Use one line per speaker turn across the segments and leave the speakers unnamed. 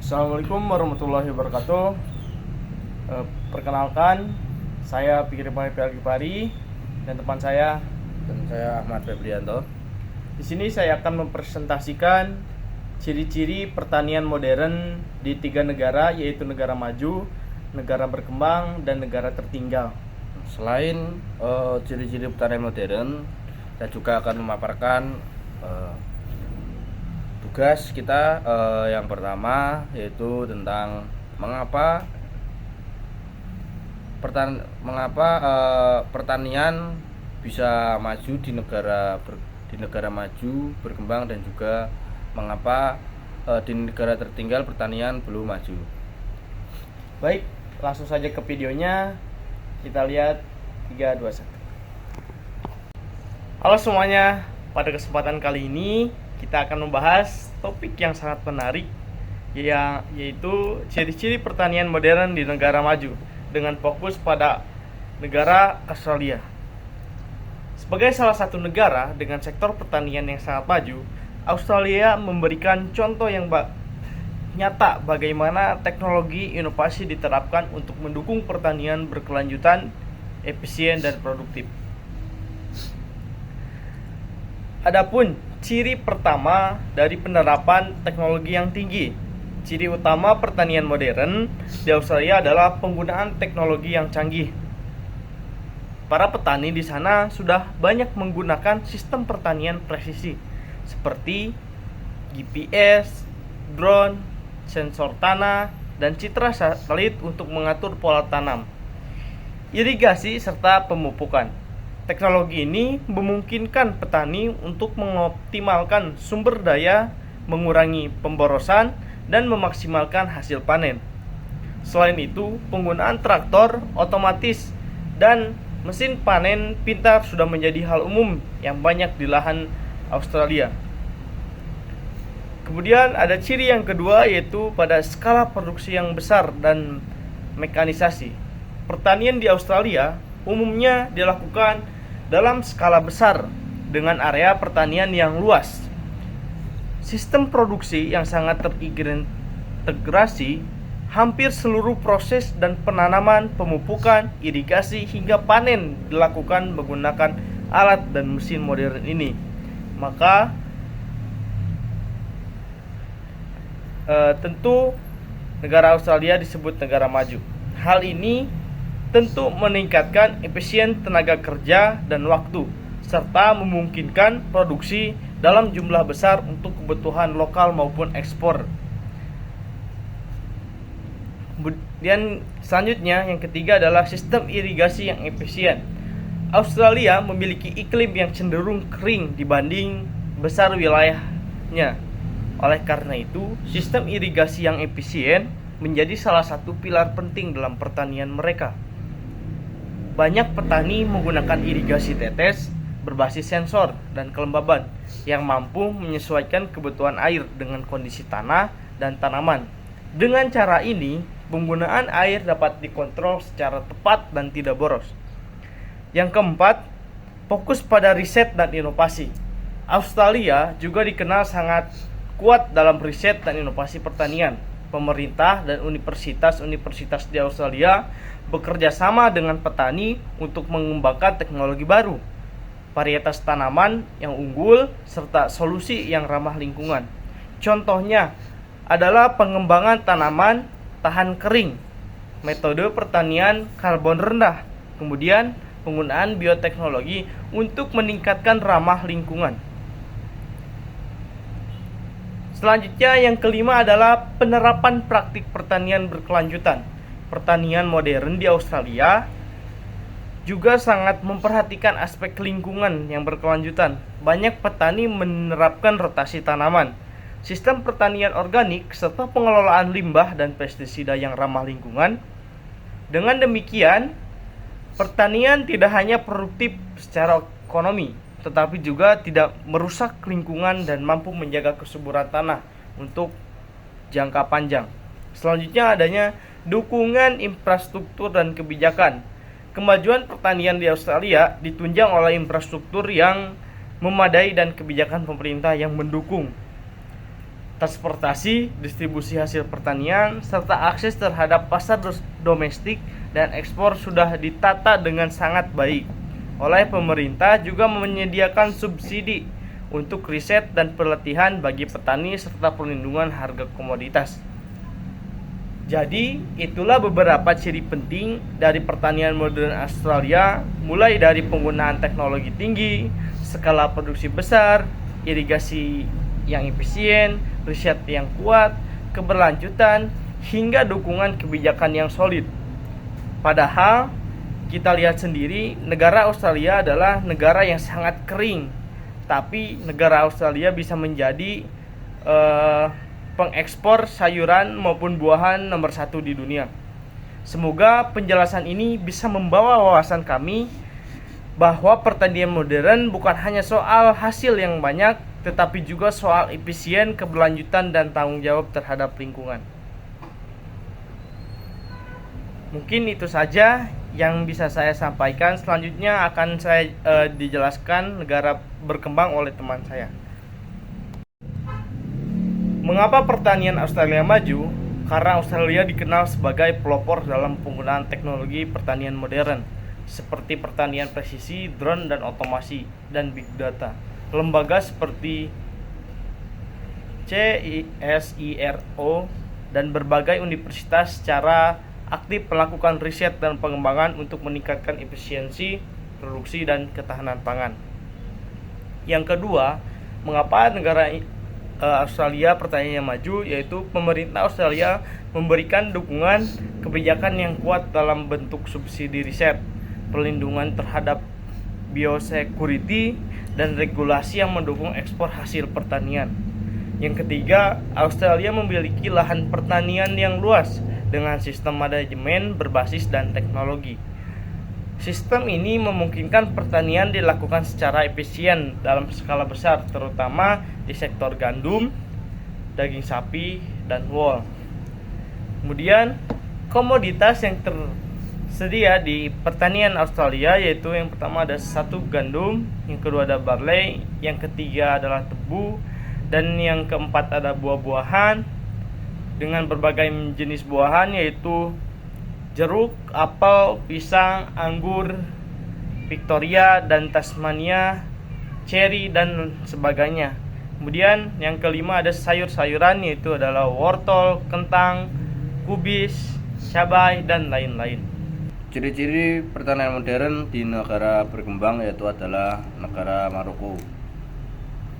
Assalamualaikum warahmatullahi wabarakatuh. Perkenalkan, saya Pikir Pari dan teman saya.
Dan saya Ahmad Febrianto.
Di sini saya akan mempresentasikan ciri-ciri pertanian modern di 3 negara, yaitu negara maju, negara berkembang, dan negara tertinggal.
Selain ciri-ciri pertanian modern, saya juga akan memaparkan tugas kita yang pertama, yaitu tentang mengapa pertanian bisa maju di negara maju berkembang, dan juga mengapa di negara tertinggal pertanian belum maju.
Baik, langsung saja ke videonya. Kita lihat 3, 2, 1. Halo semuanya, pada kesempatan kali ini kita akan membahas topik yang sangat menarik, yaitu ciri-ciri pertanian modern di negara maju dengan fokus pada negara Australia. Sebagai salah satu negara dengan sektor pertanian yang sangat maju, Australia memberikan contoh yang nyata bagaimana teknologi inovasi diterapkan untuk mendukung pertanian berkelanjutan, efisien, dan produktif. Adapun ciri pertama dari penerapan teknologi yang tinggi. Ciri utama pertanian modern di Australia adalah penggunaan teknologi yang canggih. Para petani di sana sudah banyak menggunakan sistem pertanian presisi seperti GPS, drone, sensor tanah, dan citra satelit untuk mengatur pola tanam, irigasi, serta pemupukan. Teknologi ini memungkinkan petani untuk mengoptimalkan sumber daya, mengurangi pemborosan, dan memaksimalkan hasil panen. Selain itu, penggunaan traktor otomatis dan mesin panen pintar sudah menjadi hal umum yang banyak di lahan Australia. Kemudian ada ciri yang kedua, yaitu pada skala produksi yang besar dan mekanisasi. Pertanian di Australia umumnya dilakukan dalam skala besar dengan area pertanian yang luas. Sistem produksi yang sangat terintegrasi, hampir seluruh proses dan penanaman, pemupukan, irigasi, hingga panen dilakukan menggunakan alat dan mesin modern ini. Maka tentu negara Australia disebut negara maju. Hal ini tentu meningkatkan efisien tenaga kerja dan waktu, serta memungkinkan produksi dalam jumlah besar untuk kebutuhan lokal maupun ekspor. Kemudian selanjutnya, yang ketiga adalah sistem irigasi yang efisien. Australia memiliki iklim yang cenderung kering dibanding besar wilayahnya. Oleh karena itu, sistem irigasi yang efisien menjadi salah satu pilar penting dalam pertanian mereka. Banyak petani menggunakan irigasi tetes berbasis sensor dan kelembaban yang mampu menyesuaikan kebutuhan air dengan kondisi tanah dan tanaman. Dengan cara ini, penggunaan air dapat dikontrol secara tepat dan tidak boros. Yang keempat, fokus pada riset dan inovasi. Australia juga dikenal sangat kuat dalam riset dan inovasi pertanian. Pemerintah dan universitas-universitas di Australia bekerja sama dengan petani untuk mengembangkan teknologi baru, varietas tanaman yang unggul, serta solusi yang ramah lingkungan. Contohnya adalah pengembangan tanaman tahan kering, metode pertanian karbon rendah, kemudian penggunaan bioteknologi untuk meningkatkan ramah lingkungan. Selanjutnya, yang kelima adalah penerapan praktik pertanian berkelanjutan. Pertanian modern di Australia juga sangat memperhatikan aspek lingkungan yang berkelanjutan. Banyak petani menerapkan rotasi tanaman, sistem pertanian organik, serta pengelolaan limbah dan pestisida yang ramah lingkungan. Dengan demikian, pertanian tidak hanya produktif secara ekonomi, tetapi juga tidak merusak lingkungan dan mampu menjaga kesuburan tanah untuk jangka panjang. Selanjutnya, adanya dukungan infrastruktur dan kebijakan. Kemajuan pertanian di Australia ditunjang oleh infrastruktur yang memadai dan kebijakan pemerintah yang mendukung. transportasi, distribusi hasil pertanian, serta akses terhadap pasar domestik dan ekspor sudah ditata dengan sangat baik. Oleh pemerintah juga menyediakan subsidi untuk riset dan pelatihan bagi petani serta perlindungan harga komoditas. Jadi, itulah beberapa ciri penting dari pertanian modern Australia, mulai dari penggunaan teknologi tinggi, skala produksi besar, irigasi yang efisien, riset yang kuat, keberlanjutan, hingga dukungan kebijakan yang solid. Padahal, kita lihat sendiri, negara Australia adalah negara yang sangat kering. Tapi negara Australia bisa menjadi pengekspor sayuran maupun buahan nomor 1 di dunia. Semoga penjelasan ini bisa membawa wawasan kami bahwa pertanian modern bukan hanya soal hasil yang banyak, tetapi juga soal efisien, keberlanjutan, dan tanggung jawab terhadap lingkungan. Mungkin itu saja yang bisa saya sampaikan. Selanjutnya akan saya dijelaskan negara berkembang oleh teman saya. Mengapa pertanian Australia maju? Karena Australia dikenal sebagai pelopor dalam penggunaan teknologi pertanian modern, seperti pertanian presisi, drone dan otomasi, dan big data. Lembaga seperti CSIRO dan berbagai universitas secara aktif melakukan riset dan pengembangan untuk meningkatkan efisiensi, produksi, dan ketahanan pangan. Yang kedua, mengapa negara Australia pertaniannya maju, yaitu pemerintah Australia memberikan dukungan kebijakan yang kuat dalam bentuk subsidi riset, perlindungan terhadap biosecurity, dan regulasi yang mendukung ekspor hasil pertanian. Yang ketiga, Australia memiliki lahan pertanian yang luas dengan sistem manajemen berbasis dan teknologi. Sistem ini memungkinkan pertanian dilakukan secara efisien dalam skala besar, terutama di sektor gandum, daging sapi, dan wool. Kemudian, komoditas yang tersedia di pertanian Australia yaitu yang pertama ada 1 gandum, yang kedua ada barley, yang ketiga adalah tebu, dan yang keempat ada buah-buahan dengan berbagai jenis buahan yaitu jeruk, apel, pisang, anggur, Victoria dan Tasmania, cherry, dan sebagainya. Kemudian yang kelima ada sayur-sayuran yaitu adalah wortel, kentang, kubis, cabai, dan lain-lain.
Ciri-ciri pertanian modern di negara berkembang yaitu adalah negara Maroko.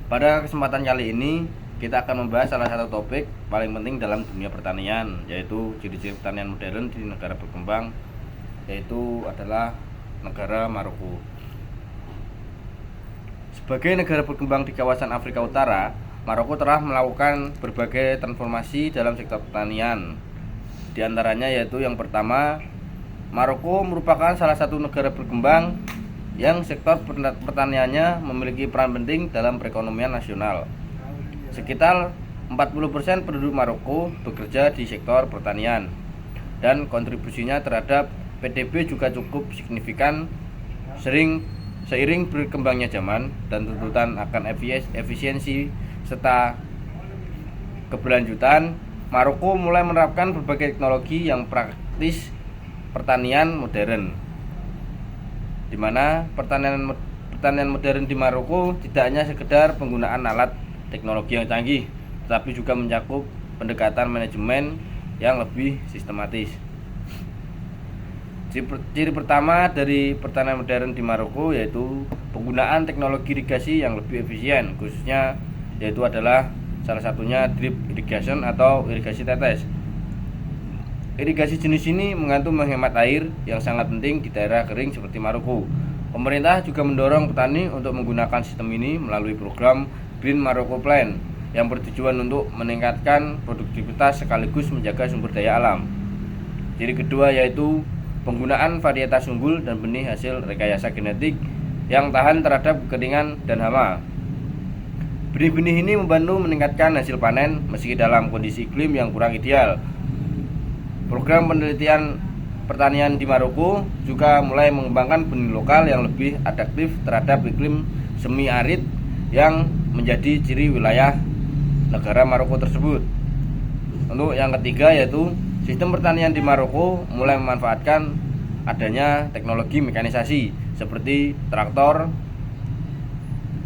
Pada kesempatan kali ini kita akan membahas salah satu topik paling penting dalam dunia pertanian, yaitu ciri-ciri pertanian modern di negara berkembang, yaitu adalah negara Maroko. Sebagai negara berkembang di kawasan Afrika Utara, Maroko telah melakukan berbagai transformasi dalam sektor pertanian. Di antaranya yaitu yang pertama, Maroko merupakan salah satu negara berkembang yang sektor pertaniannya memiliki peran penting dalam perekonomian nasional. Sekitar 40% penduduk Maroko bekerja di sektor pertanian dan kontribusinya terhadap PDB juga cukup signifikan. Seiring berkembangnya zaman dan tuntutan akan efisiensi serta keberlanjutan, Maroko mulai menerapkan berbagai teknologi yang praktis pertanian modern, di mana pertanian modern di Maroko tidak hanya sekedar penggunaan alat teknologi yang canggih, tetapi juga mencakup pendekatan manajemen yang lebih sistematis. Ciri pertama dari pertanian modern di Maroko yaitu penggunaan teknologi irigasi yang lebih efisien, khususnya yaitu adalah salah satunya drip irrigation atau irigasi tetes. Irigasi jenis ini membantu menghemat air yang sangat penting di daerah kering seperti Maroko. Pemerintah juga mendorong petani untuk menggunakan sistem ini melalui program Green Maroko Plan yang bertujuan untuk meningkatkan produktivitas sekaligus menjaga sumber daya alam. Ciri kedua yaitu penggunaan varietas unggul dan benih hasil rekayasa genetik yang tahan terhadap kekeringan dan hama. Benih-benih ini membantu meningkatkan hasil panen meski dalam kondisi iklim yang kurang ideal. Program penelitian pertanian di Maroko juga mulai mengembangkan benih lokal yang lebih adaptif terhadap iklim semi arid yang menjadi ciri wilayah negara Maroko tersebut. Untuk yang ketiga yaitu sistem pertanian di Maroko mulai memanfaatkan adanya teknologi mekanisasi seperti traktor,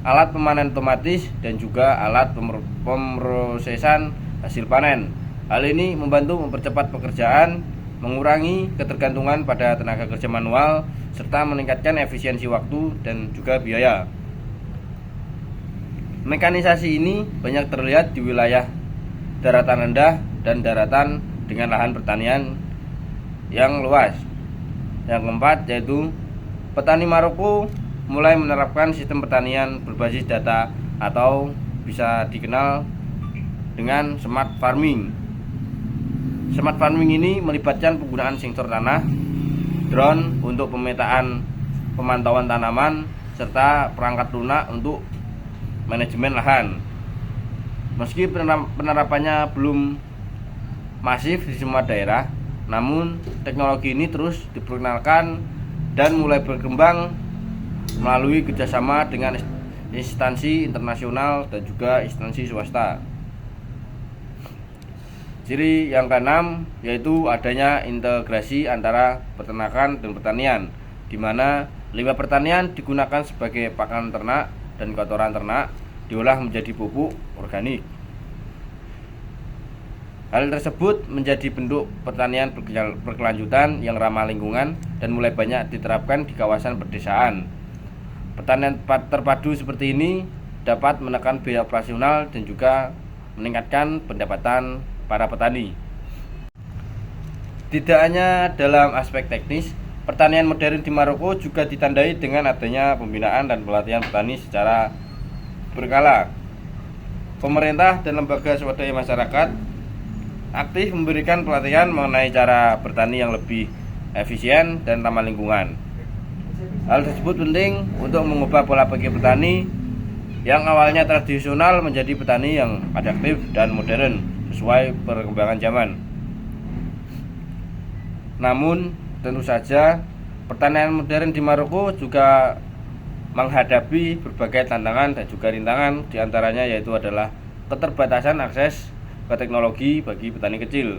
alat pemanen otomatis, dan juga alat pemrosesan hasil panen. Hal ini membantu mempercepat pekerjaan, mengurangi ketergantungan pada tenaga kerja manual, serta meningkatkan efisiensi waktu dan juga biaya. Mekanisasi ini banyak terlihat di wilayah daratan rendah dan daratan dengan lahan pertanian yang luas. Yang keempat yaitu petani Maroko mulai menerapkan sistem pertanian berbasis data atau bisa dikenal dengan smart farming. Smart farming ini melibatkan penggunaan sensor tanah, drone untuk pemetaan pemantauan tanaman, serta perangkat lunak untuk manajemen lahan. Meski penerapannya belum masif di semua daerah, namun teknologi ini terus diperkenalkan dan mulai berkembang melalui kerjasama dengan instansi internasional dan juga instansi swasta. Ciri yang keenam yaitu adanya integrasi antara peternakan dan pertanian, di mana limbah pertanian digunakan sebagai pakan ternak dan kotoran ternak diolah menjadi pupuk organik. Hal tersebut menjadi bentuk pertanian berkelanjutan yang ramah lingkungan dan mulai banyak diterapkan di kawasan pedesaan. Pertanian terpadu seperti ini dapat menekan biaya operasional dan juga meningkatkan pendapatan para petani. Tidak hanya dalam aspek teknis, pertanian modern di Maroko juga ditandai dengan adanya pembinaan dan pelatihan petani secara berkala. Pemerintah dan lembaga swadaya masyarakat aktif memberikan pelatihan mengenai cara bertani yang lebih efisien dan ramah lingkungan. Hal tersebut penting untuk mengubah pola pikir petani yang awalnya tradisional menjadi petani yang adaptif dan modern sesuai perkembangan zaman. Namun, tentu saja pertanian modern di Maroko juga menghadapi berbagai tantangan dan juga rintangan, diantaranya yaitu adalah keterbatasan akses ke teknologi bagi petani kecil,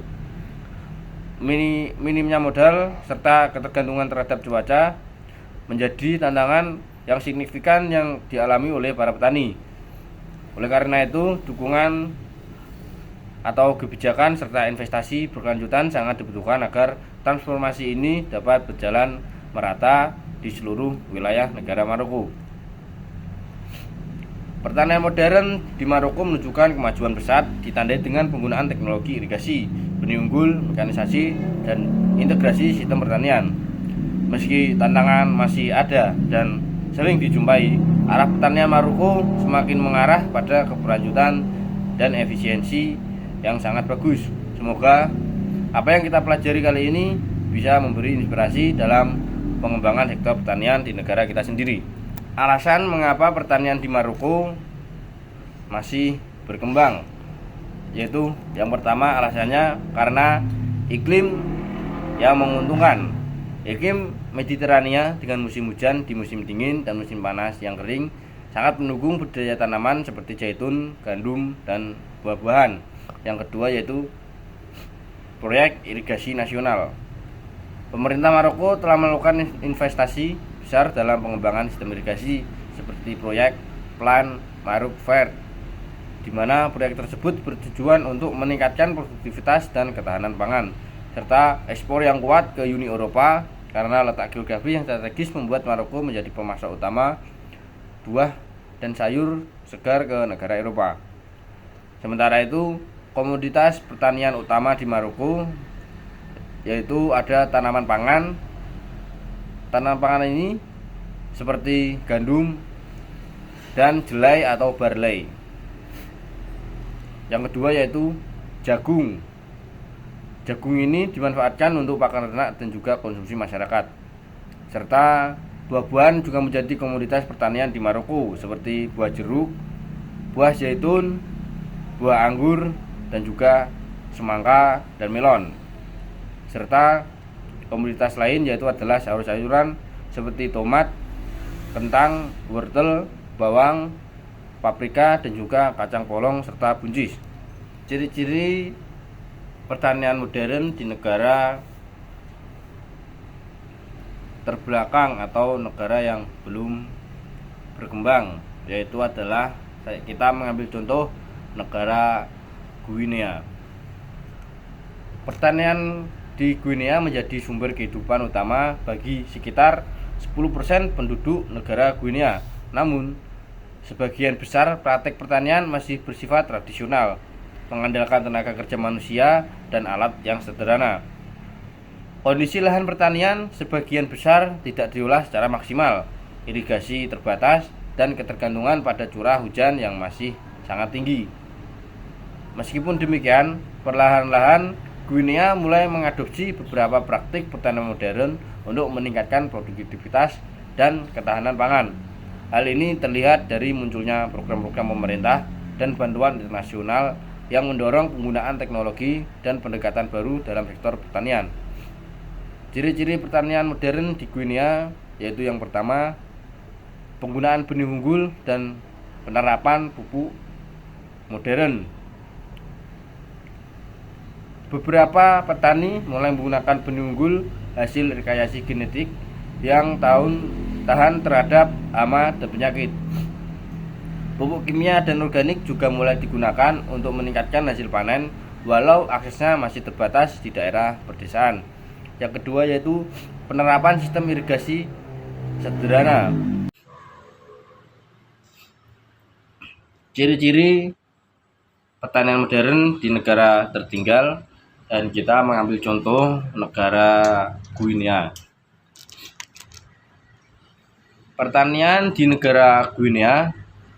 minimnya modal, serta ketergantungan terhadap cuaca menjadi tantangan yang signifikan yang dialami oleh para petani. Oleh karena itu, dukungan atau kebijakan serta investasi berkelanjutan sangat dibutuhkan agar transformasi ini dapat berjalan merata di seluruh wilayah negara Maroko. Pertanian modern di Maroko menunjukkan kemajuan pesat ditandai dengan penggunaan teknologi irigasi, benih unggul, mekanisasi, dan integrasi sistem pertanian. Meski tantangan masih ada dan sering dijumpai, arah pertanian Maroko semakin mengarah pada keberlanjutan dan efisiensi yang sangat bagus. Semoga apa yang kita pelajari kali ini bisa memberi inspirasi dalam pengembangan sektor pertanian di negara kita sendiri. Alasan mengapa pertanian di Maroko masih berkembang, yaitu yang pertama alasannya karena iklim yang menguntungkan. Iklim Mediterania dengan musim hujan di musim dingin dan musim panas yang kering sangat mendukung budidaya tanaman seperti zaitun, gandum, dan buah-buahan. Yang kedua yaitu proyek irigasi nasional. Pemerintah Maroko telah melakukan investasi besar dalam pengembangan sistem irigasi seperti proyek Plan Maroc Vert, di mana proyek tersebut bertujuan untuk meningkatkan produktivitas dan ketahanan pangan serta ekspor yang kuat ke Uni Eropa, karena letak geografis yang strategis membuat Maroko menjadi pemasok utama buah dan sayur segar ke negara Eropa. Sementara itu, komoditas pertanian utama di Maroko yaitu ada tanaman pangan. Tanaman pangan ini seperti gandum dan jelai atau barley. Yang kedua yaitu jagung. Jagung ini dimanfaatkan untuk pakan ternak dan juga konsumsi masyarakat. Serta buah-buahan juga menjadi komoditas pertanian di Maroko seperti buah jeruk, buah zaitun, buah anggur, dan juga semangka dan melon. Serta komoditas lain yaitu adalah sayur-sayuran seperti tomat, kentang, wortel, bawang, paprika, dan juga kacang polong serta buncis. Ciri-ciri pertanian modern di negara terbelakang atau negara yang belum berkembang, yaitu adalah kita mengambil contoh negara Guinea. Pertanian di Guinea menjadi sumber kehidupan utama bagi sekitar 10% penduduk negara Guinea. Namun, sebagian besar praktek pertanian masih bersifat tradisional, mengandalkan tenaga kerja manusia dan alat yang sederhana. Kondisi lahan pertanian sebagian besar tidak diolah secara maksimal, irigasi terbatas, dan ketergantungan pada curah hujan yang masih sangat tinggi. Meskipun demikian, perlahan-lahan Guinea mulai mengadopsi beberapa praktik pertanian modern untuk meningkatkan produktivitas dan ketahanan pangan. Hal ini terlihat dari munculnya program-program pemerintah dan bantuan internasional yang mendorong penggunaan teknologi dan pendekatan baru dalam sektor pertanian. Ciri-ciri pertanian modern di Guinea yaitu yang pertama, penggunaan benih unggul dan penerapan pupuk modern. Beberapa petani mulai menggunakan benih unggul hasil rekayasa genetik yang tahan terhadap hama dan penyakit. Pupuk kimia dan organik juga mulai digunakan untuk meningkatkan hasil panen, walau aksesnya masih terbatas di daerah pedesaan. Yang kedua yaitu penerapan sistem irigasi sederhana. Ciri-ciri pertanian modern di negara tertinggal, dan kita mengambil contoh negara Guinea. Pertanian di negara Guinea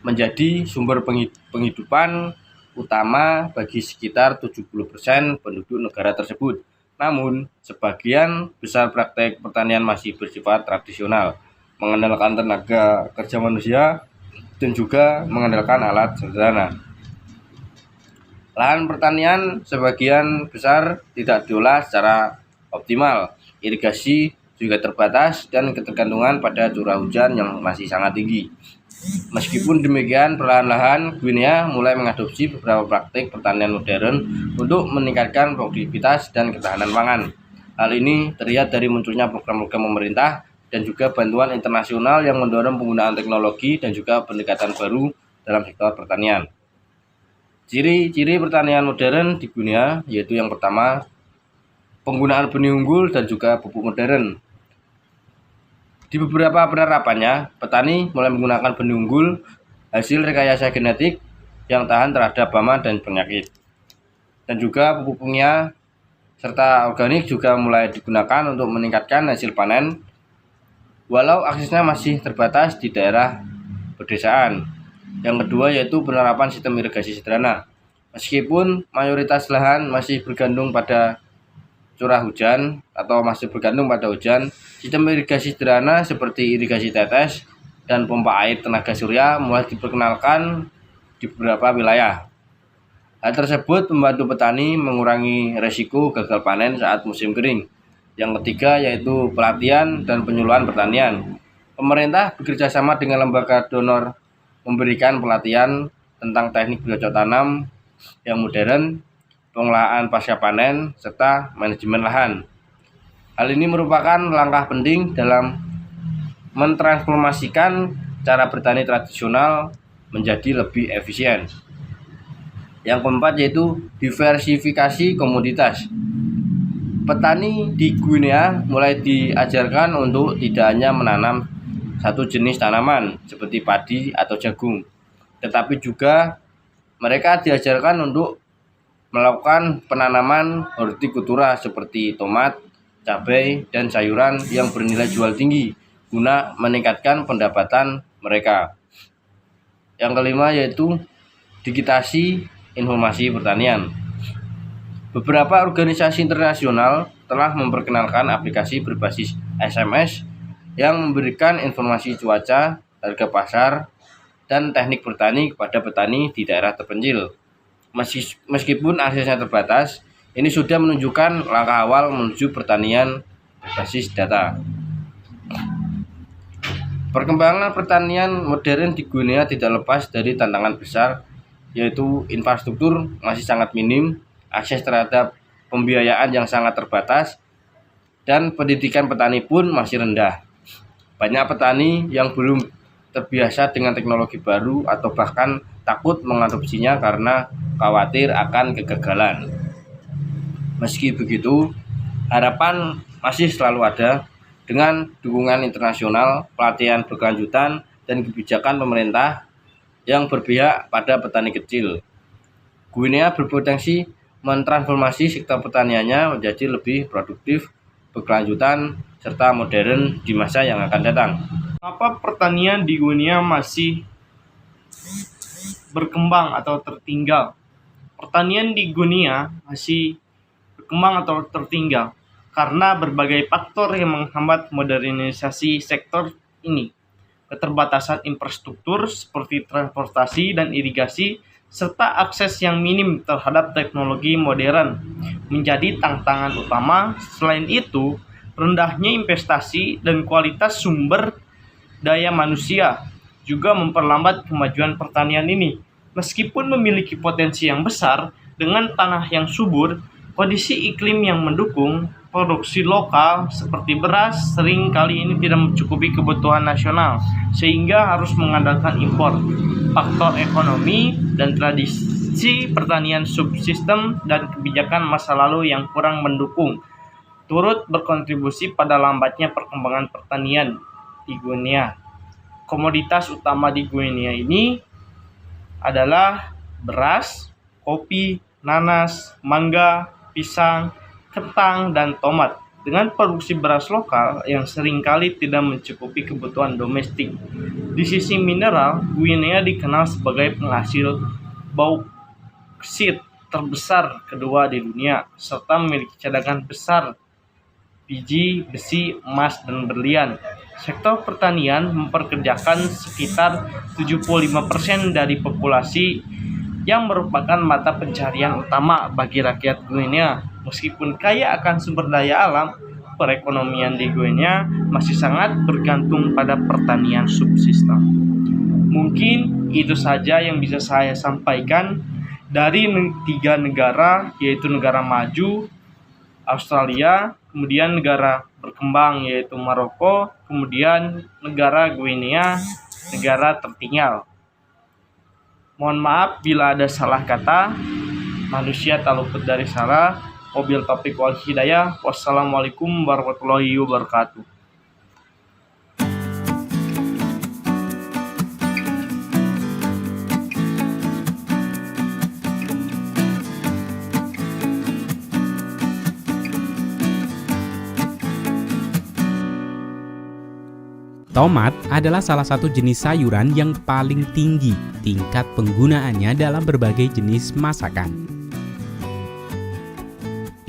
menjadi sumber penghidupan utama bagi sekitar 70% penduduk negara tersebut. Namun, sebagian besar praktek pertanian masih bersifat tradisional, mengandalkan tenaga kerja manusia dan juga mengandalkan alat sederhana. Lahan pertanian sebagian besar tidak diolah secara optimal, irigasi juga terbatas, dan ketergantungan pada curah hujan yang masih sangat tinggi. Meskipun demikian, perlahan-lahan Guinea mulai mengadopsi beberapa praktik pertanian modern untuk meningkatkan produktivitas dan ketahanan pangan. Hal ini terlihat dari munculnya program-program pemerintah dan juga bantuan internasional yang mendorong penggunaan teknologi dan juga pendekatan baru dalam sektor pertanian. Ciri-ciri pertanian modern di Guinea yaitu yang pertama, penggunaan benih unggul dan juga pupuk modern. Di beberapa penerapannya, petani mulai menggunakan benih unggul hasil rekayasa genetik yang tahan terhadap hama dan penyakit. Dan juga pupuk kimia serta organik juga mulai digunakan untuk meningkatkan hasil panen, walau aksesnya masih terbatas di daerah pedesaan. Yang kedua yaitu penerapan sistem irigasi sederhana. Meskipun mayoritas lahan masih bergantung pada curah hujan atau masih bergantung pada hujan, sistem irigasi sederhana seperti irigasi tetes dan pompa air tenaga surya mulai diperkenalkan di beberapa wilayah. Hal tersebut membantu petani mengurangi resiko gagal panen saat musim kering. Yang ketiga yaitu pelatihan dan penyuluhan pertanian. Pemerintah bekerja sama dengan lembaga donor memberikan pelatihan tentang teknik bercocok tanam yang modern, pengolahan pasca panen, serta manajemen lahan. Hal ini merupakan langkah penting dalam mentransformasikan cara bertani tradisional menjadi lebih efisien. Yang keempat yaitu diversifikasi komoditas. Petani di Guinea mulai diajarkan untuk tidak hanya menanam satu jenis tanaman seperti padi atau jagung, tetapi juga mereka diajarkan untuk melakukan penanaman hortikultura seperti tomat, cabai, dan sayuran yang bernilai jual tinggi guna meningkatkan pendapatan mereka. Yang kelima yaitu digitasi informasi pertanian. Beberapa organisasi internasional telah memperkenalkan aplikasi berbasis SMS yang memberikan informasi cuaca, harga pasar, dan teknik bertani kepada petani di daerah terpencil. Meskipun aksesnya terbatas, ini sudah menunjukkan langkah awal menuju pertanian berbasis data. Perkembangan pertanian modern di Guinea tidak lepas dari tantangan besar, yaitu infrastruktur masih sangat minim, akses terhadap pembiayaan yang sangat terbatas, dan pendidikan petani pun masih rendah. Banyak petani yang belum terbiasa dengan teknologi baru atau bahkan takut mengadopsinya karena khawatir akan kegagalan. Meski begitu, harapan masih selalu ada dengan dukungan internasional, pelatihan berkelanjutan, dan kebijakan pemerintah yang berpihak pada petani kecil. Guinea berpotensi mentransformasi sektor pertaniannya menjadi lebih produktif, berkelanjutan, serta modern di masa yang akan datang.
Kenapa pertanian di Guinea masih berkembang atau tertinggal? Pertanian di Guinea masih berkembang atau tertinggal karena berbagai faktor yang menghambat modernisasi sektor ini. Keterbatasan infrastruktur seperti transportasi dan irigasi, serta akses yang minim terhadap teknologi modern menjadi tantangan utama. Selain itu, rendahnya investasi dan kualitas sumber daya manusia juga memperlambat kemajuan pertanian ini. Meskipun memiliki potensi yang besar dengan tanah yang subur, kondisi iklim yang mendukung produksi lokal seperti beras sering kali ini tidak mencukupi kebutuhan nasional, sehingga harus mengandalkan impor. Faktor ekonomi dan tradisi pertanian subsistem dan kebijakan masa lalu yang kurang mendukung turut berkontribusi pada lambatnya perkembangan pertanian di Guinea. Komoditas utama di Guinea ini adalah beras, kopi, nanas, mangga, pisang, kentang, dan tomat. Dengan produksi beras lokal yang seringkali tidak mencukupi kebutuhan domestik. Di sisi mineral, Guinea dikenal sebagai penghasil bauksit terbesar kedua di dunia, serta memiliki cadangan besar biji, besi, emas, dan berlian. Sektor pertanian memperkerjakan sekitar 75% dari populasi yang merupakan mata pencarian utama bagi rakyat Guinea. Meskipun kaya akan sumber daya alam, perekonomian di Guinea masih sangat bergantung pada pertanian subsisten. Mungkin itu saja yang bisa saya sampaikan dari 3 negara, yaitu negara maju, Australia, kemudian negara berkembang yaitu Maroko, kemudian negara Guinea, negara tertinggal. Mohon maaf bila ada salah kata, manusia tak luput dari salah. Wabil taufiq wal hidayah. Wassalamualaikum warahmatullahi wabarakatuh.
Tomat adalah salah satu jenis sayuran yang paling tinggi tingkat penggunaannya dalam berbagai jenis masakan.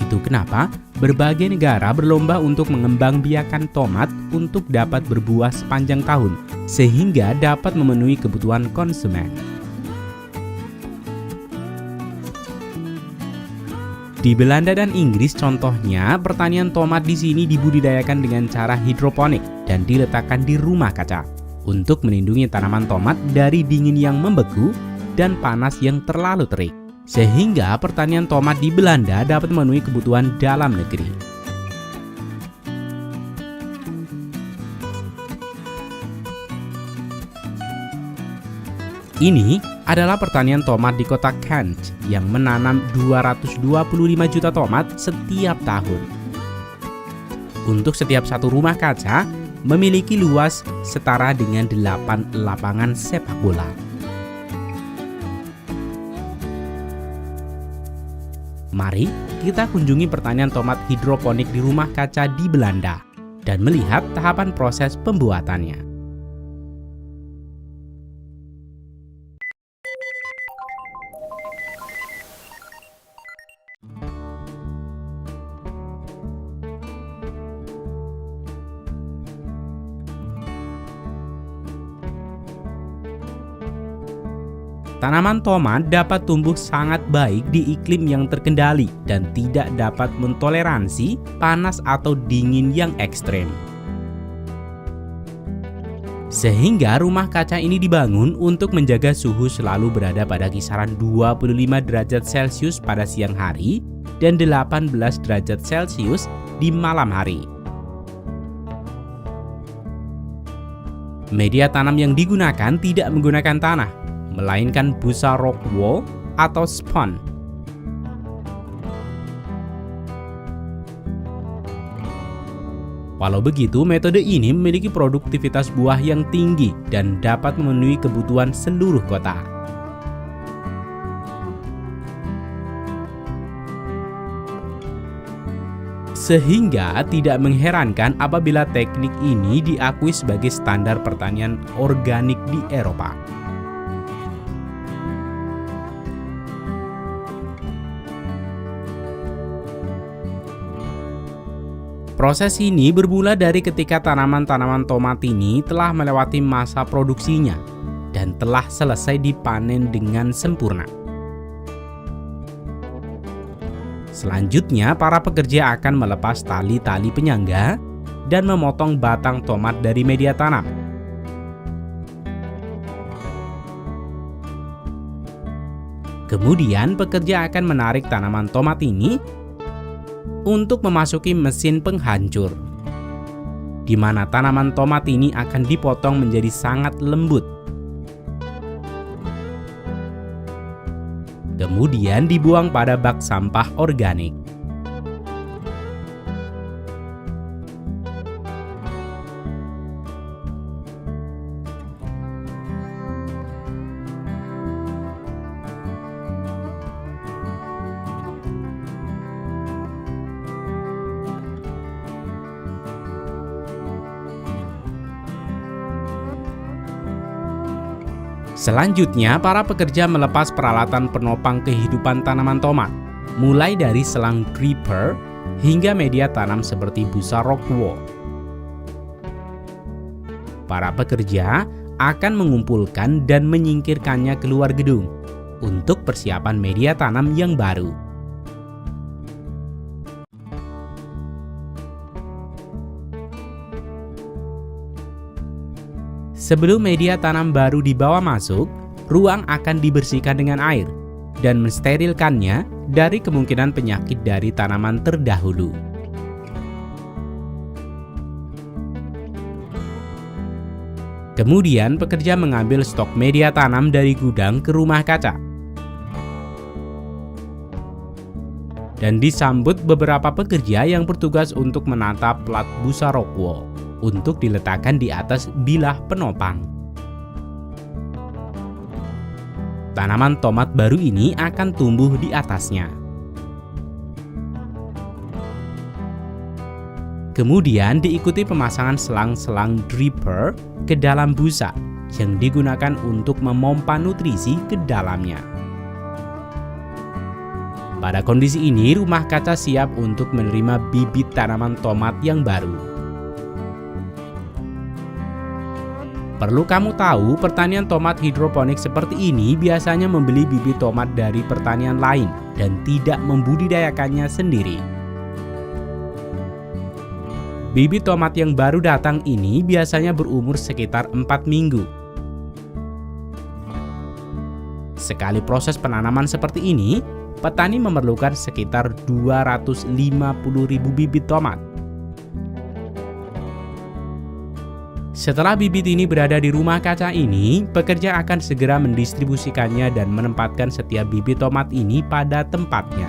Itu kenapa berbagai negara berlomba untuk mengembangbiakan tomat untuk dapat berbuah sepanjang tahun, sehingga dapat memenuhi kebutuhan konsumen. Di Belanda dan Inggris contohnya, pertanian tomat di sini dibudidayakan dengan cara hidroponik dan diletakkan di rumah kaca untuk melindungi tanaman tomat dari dingin yang membeku dan panas yang terlalu terik, sehingga pertanian tomat di Belanda dapat memenuhi kebutuhan dalam negeri. Ini adalah pertanian tomat di kota Kent yang menanam 225 juta tomat setiap tahun. Untuk setiap satu rumah kaca memiliki luas setara dengan 8 lapangan sepak bola. Mari kita kunjungi pertanian tomat hidroponik di rumah kaca di Belanda dan melihat tahapan proses pembuatannya. Tanaman tomat dapat tumbuh sangat baik di iklim yang terkendali dan tidak dapat mentoleransi panas atau dingin yang ekstrem. Sehingga rumah kaca ini dibangun untuk menjaga suhu selalu berada pada kisaran 25 derajat Celcius pada siang hari dan 18 derajat Celcius di malam hari. Media tanam yang digunakan tidak menggunakan tanah, melainkan busa rock wool atau spon. Walau begitu, metode ini memiliki produktivitas buah yang tinggi dan dapat memenuhi kebutuhan seluruh kota. Sehingga tidak mengherankan apabila teknik ini diakui sebagai standar pertanian organik di Eropa. Proses ini bermula dari ketika tanaman-tanaman tomat ini telah melewati masa produksinya dan telah selesai dipanen dengan sempurna. Selanjutnya, para pekerja akan melepas tali-tali penyangga dan memotong batang tomat dari media tanam. Kemudian, pekerja akan menarik tanaman tomat ini untuk memasuki mesin penghancur, di mana tanaman tomat ini akan dipotong menjadi sangat lembut. Kemudian dibuang pada bak sampah organik. Selanjutnya, para pekerja melepas peralatan penopang kehidupan tanaman tomat, mulai dari selang dripper hingga media tanam seperti busa rock wool. Para pekerja akan mengumpulkan dan menyingkirkannya keluar gedung untuk persiapan media tanam yang baru. Sebelum media tanam baru dibawa masuk, ruang akan dibersihkan dengan air dan mensterilkannya dari kemungkinan penyakit dari tanaman terdahulu. Kemudian pekerja mengambil stok media tanam dari gudang ke rumah kaca. Dan disambut beberapa pekerja yang bertugas untuk menata plat busa rock wool untuk diletakkan di atas bilah penopang. Tanaman tomat baru ini akan tumbuh di atasnya. Kemudian diikuti pemasangan selang-selang dripper ke dalam busa yang digunakan untuk memompa nutrisi ke dalamnya. Pada kondisi ini, rumah kaca siap untuk menerima bibit tanaman tomat yang baru. Perlu kamu tahu, pertanian tomat hidroponik seperti ini biasanya membeli bibit tomat dari pertanian lain dan tidak membudidayakannya sendiri. Bibit tomat yang baru datang ini biasanya berumur sekitar 4 minggu. Sekali proses penanaman seperti ini, petani memerlukan sekitar 250.000 bibit tomat. Setelah bibit ini berada di rumah kaca ini, pekerja akan segera mendistribusikannya dan menempatkan setiap bibit tomat ini pada tempatnya.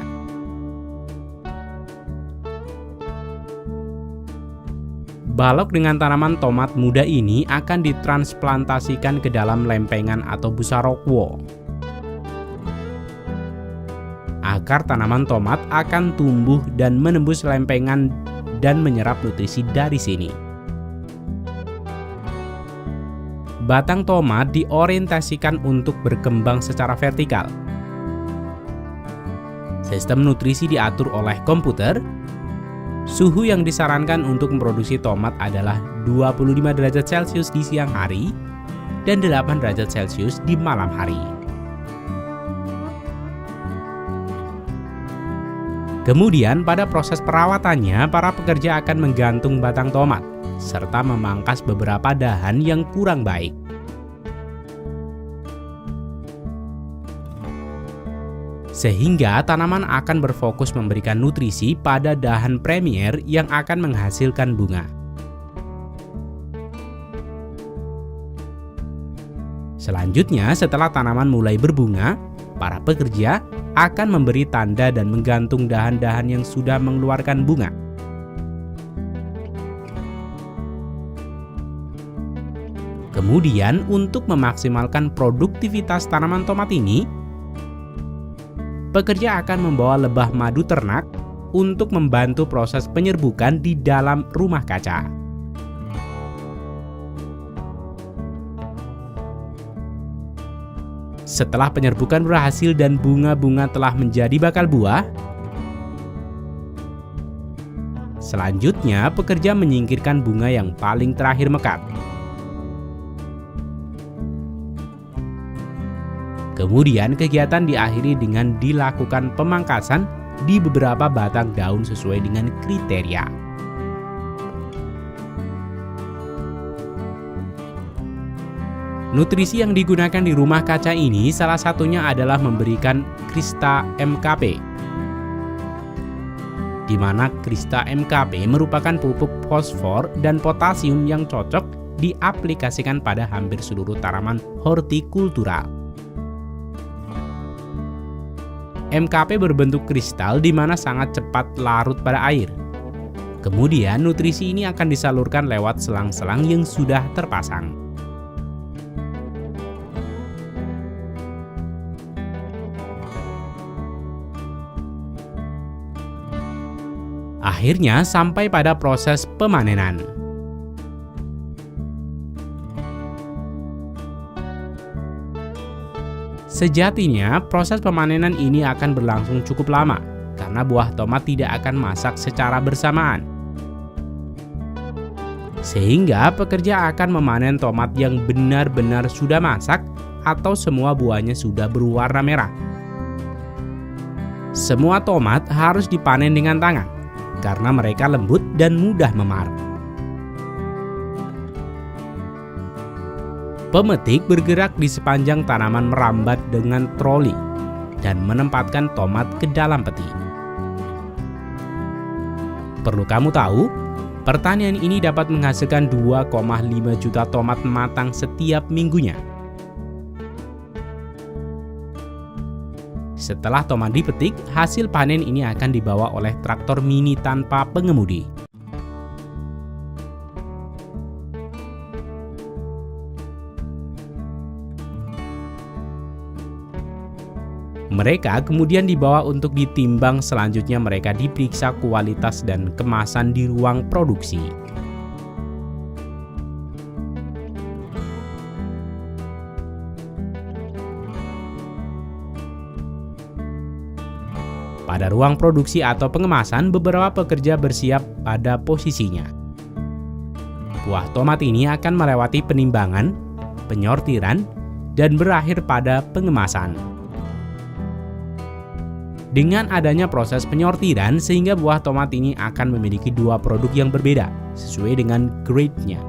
Balok dengan tanaman tomat muda ini akan ditransplantasikan ke dalam lempengan atau busa rock wool. Akar tanaman tomat akan tumbuh dan menembus lempengan dan menyerap nutrisi dari sini. Batang tomat diorientasikan untuk berkembang secara vertikal. Sistem nutrisi diatur oleh komputer. Suhu yang disarankan untuk memproduksi tomat adalah 25 derajat Celcius di siang hari dan 8 derajat Celcius di malam hari. Kemudian pada proses perawatannya, para pekerja akan menggantung batang tomat serta memangkas beberapa dahan yang kurang baik. Sehingga tanaman akan berfokus memberikan nutrisi pada dahan premier yang akan menghasilkan bunga. Selanjutnya, setelah tanaman mulai berbunga, para pekerja akan memberi tanda dan menggantung dahan-dahan yang sudah mengeluarkan bunga. Kemudian, untuk memaksimalkan produktivitas tanaman tomat ini, pekerja akan membawa lebah madu ternak untuk membantu proses penyerbukan di dalam rumah kaca. Setelah penyerbukan berhasil dan bunga-bunga telah menjadi bakal buah, selanjutnya pekerja menyingkirkan bunga yang paling terakhir mekar. Kemudian kegiatan diakhiri dengan dilakukan pemangkasan di beberapa batang daun sesuai dengan kriteria. Nutrisi yang digunakan di rumah kaca ini salah satunya adalah memberikan Krista MKP, di mana Krista MKP merupakan pupuk fosfor dan potasium yang cocok diaplikasikan pada hampir seluruh tanaman hortikultura. MKP berbentuk kristal di mana sangat cepat larut pada air. Kemudian nutrisi ini akan disalurkan lewat selang-selang yang sudah terpasang. Akhirnya sampai pada proses pemanenan. Sejatinya, proses pemanenan ini akan berlangsung cukup lama karena buah tomat tidak akan masak secara bersamaan. Sehingga pekerja akan memanen tomat yang benar-benar sudah masak atau semua buahnya sudah berwarna merah. Semua tomat harus dipanen dengan tangan karena mereka lembut dan mudah memar. Pemetik bergerak di sepanjang tanaman merambat dengan troli dan menempatkan tomat ke dalam peti. Perlu kamu tahu, pertanian ini dapat menghasilkan 2,5 juta tomat matang setiap minggunya. Setelah tomat dipetik, hasil panen ini akan dibawa oleh traktor mini tanpa pengemudi. Mereka kemudian dibawa untuk ditimbang, selanjutnya mereka diperiksa kualitas dan kemasan di ruang produksi. Pada ruang produksi atau pengemasan, beberapa pekerja bersiap pada posisinya. Buah tomat ini akan melewati penimbangan, penyortiran, dan berakhir pada pengemasan. Dengan adanya proses penyortiran, sehingga buah tomat ini akan memiliki dua produk yang berbeda sesuai dengan grade-nya.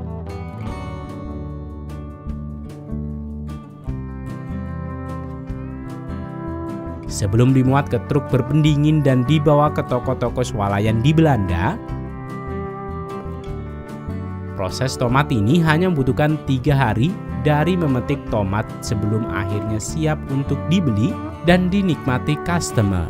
Sebelum dimuat ke truk berpendingin dan dibawa ke toko-toko swalayan di Belanda, proses tomat ini hanya membutuhkan 3 hari dari memetik tomat sebelum akhirnya siap untuk dibeli dan dinikmati customer.